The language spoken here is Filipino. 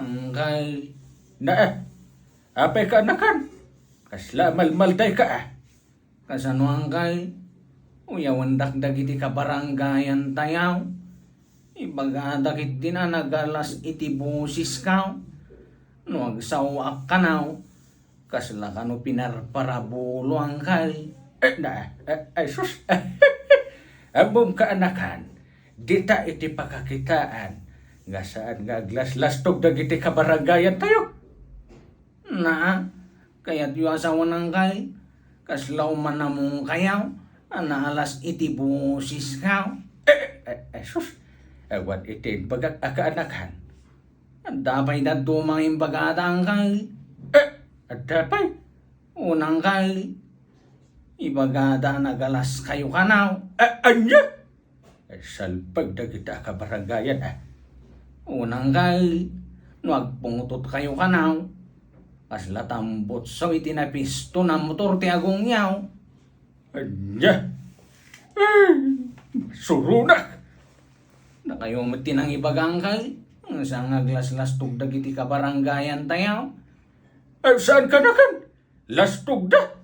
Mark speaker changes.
Speaker 1: Angkay, na apay ka na kan. Kasla malmalday ka Kasano angkay, uyawan dakdag iti kabaranggayan tayaw. Ibaga dakit din nagalas iti busis ka. No agsawak ka na. Kasla ka no pinarparabulo angkay. Sus. Abom ka anakan. Dita iti pakakitaan. Nga saan nga glas-lastog dagiti kabaranggayan tayo. Na, kaya't yu asawa nang kay, kaslaw man namong kayaw, anaalas iti busis kaw. Sus, ewan iti bagak akaanakan. At dapay na dumangin bagatang kay. At dapay, unang kay, ibagada nagalas kayo kanaw. Anya? Salpag na kita kabaranggayan Unang kay, nuagpungutot kayo kanaw. Kasla tambot so itinapisto na motor ti agong yaw. Anya? Suro na! Na kayo matinang ibagang kay. Sa nga glas-lastog dagiti kabaranggayan tayaw. Saan ka na kan? Lastog da?